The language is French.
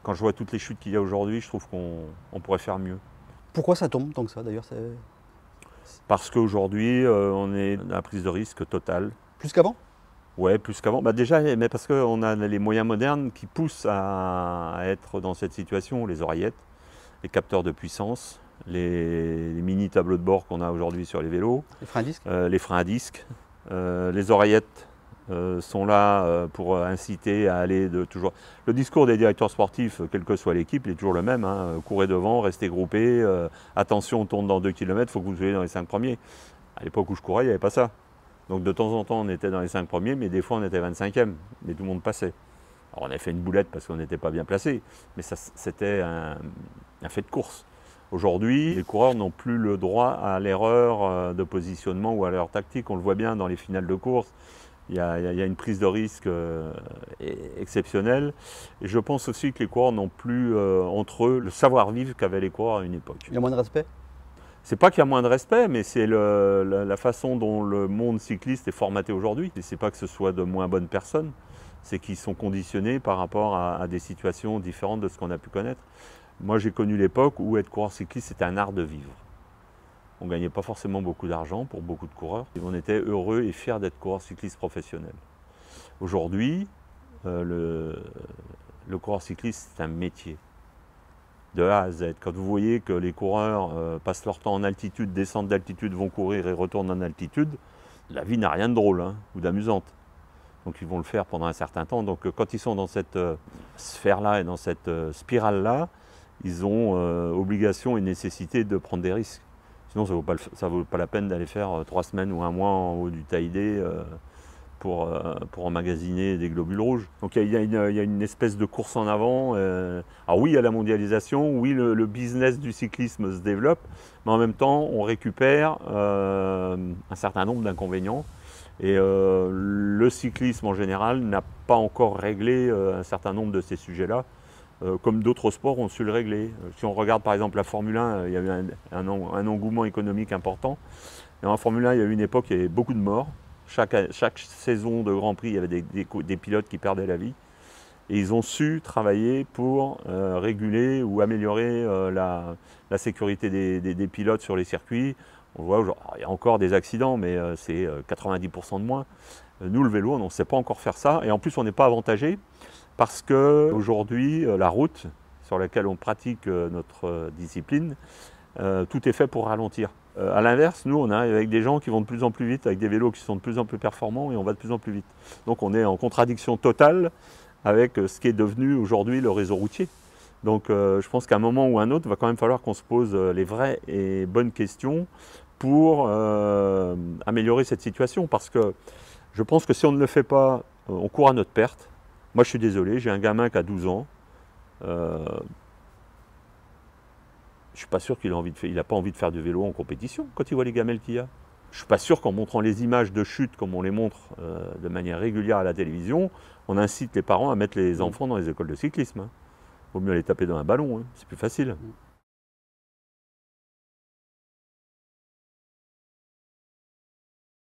Quand je vois toutes les chutes qu'il y a aujourd'hui, je trouve qu'on pourrait faire mieux. Pourquoi ça tombe tant que ça d'ailleurs? Parce qu'aujourd'hui, on est dans la prise de risque totale. Plus qu'avant? Ouais, plus qu'avant. Bah déjà, mais parce qu'on a les moyens modernes qui poussent à être dans cette situation. Les oreillettes, les capteurs de puissance, les mini tableaux de bord qu'on a aujourd'hui sur les vélos, Les freins à disque? les freins à disque, les oreillettes sont là pour inciter à aller de toujours. Le discours des directeurs sportifs, quelle que soit l'équipe, il est toujours le même, hein. Courez devant, restez groupés, attention, on tourne dans 2 km, il faut que vous soyez dans les 5 premiers. À l'époque où je courais, il n'y avait pas ça. Donc de temps en temps, on était dans les 5 premiers, mais des fois, on était 25e, mais tout le monde passait. Alors on a fait une boulette parce qu'on n'était pas bien placé, mais c'était un fait de course. Aujourd'hui, les coureurs n'ont plus le droit à l'erreur de positionnement ou à l'erreur tactique. On le voit bien dans les finales de course. Il y a une prise de risque exceptionnelle. Et je pense aussi que les coureurs n'ont plus entre eux le savoir-vivre qu'avaient les coureurs à une époque. Il y a moins de respect? C'est pas qu'il y a moins de respect, mais c'est la façon dont le monde cycliste est formaté aujourd'hui. Et c'est pas que ce soit de moins bonnes personnes, c'est qu'ils sont conditionnés par rapport à des situations différentes de ce qu'on a pu connaître. Moi, j'ai connu l'époque où être coureur cycliste, c'était un art de vivre. On ne gagnait pas forcément beaucoup d'argent pour beaucoup de coureurs. Et on était heureux et fiers d'être coureur cycliste professionnel. Aujourd'hui, le coureur cycliste, c'est un métier. De A à Z. Quand vous voyez que les coureurs passent leur temps en altitude, descendent d'altitude, vont courir et retournent en altitude, la vie n'a rien de drôle ou d'amusante. Donc ils vont le faire pendant un certain temps. Donc quand ils sont dans cette sphère-là et dans cette spirale-là, ils ont obligation et nécessité de prendre des risques. Sinon, ça vaut pas la peine d'aller faire 3 semaines ou un mois en haut du Taïdé pour emmagasiner des globules rouges. Donc il y a une espèce de course en avant. Alors oui, il y a la mondialisation, oui, le business du cyclisme se développe, mais en même temps, on récupère un certain nombre d'inconvénients. Et le cyclisme en général n'a pas encore réglé un certain nombre de ces sujets-là, comme d'autres sports ont su le régler. Si on regarde par exemple la Formule 1, il y a eu un engouement économique important. Dans la Formule 1, il y a eu une époque où il y avait beaucoup de morts. Chaque saison de Grand Prix, il y avait des pilotes qui perdaient la vie. Et ils ont su travailler pour réguler ou améliorer la sécurité des pilotes sur les circuits. On voit, il y a encore des accidents, mais c'est 90% de moins. Nous, le vélo, on ne sait pas encore faire ça. Et en plus, on n'est pas avantagé parce qu'aujourd'hui, la route sur laquelle on pratique notre discipline, tout est fait pour ralentir. À l'inverse, nous, on arrive avec des gens qui vont de plus en plus vite, avec des vélos qui sont de plus en plus performants et on va de plus en plus vite. Donc on est en contradiction totale avec ce qui est devenu aujourd'hui le réseau routier. Donc je pense qu'à un moment ou un autre, il va quand même falloir qu'on se pose les vraies et bonnes questions pour améliorer cette situation. Parce que je pense que si on ne le fait pas, on court à notre perte. Moi je suis désolé, j'ai un gamin qui a 12 ans. Je ne suis pas sûr qu'il n'a pas envie de faire du vélo en compétition quand il voit les gamelles qu'il y a. Je ne suis pas sûr qu'en montrant les images de chute comme on les montre de manière régulière à la télévision, on incite les parents à mettre les enfants dans les écoles de cyclisme. Vaut mieux les taper dans un ballon, c'est plus facile.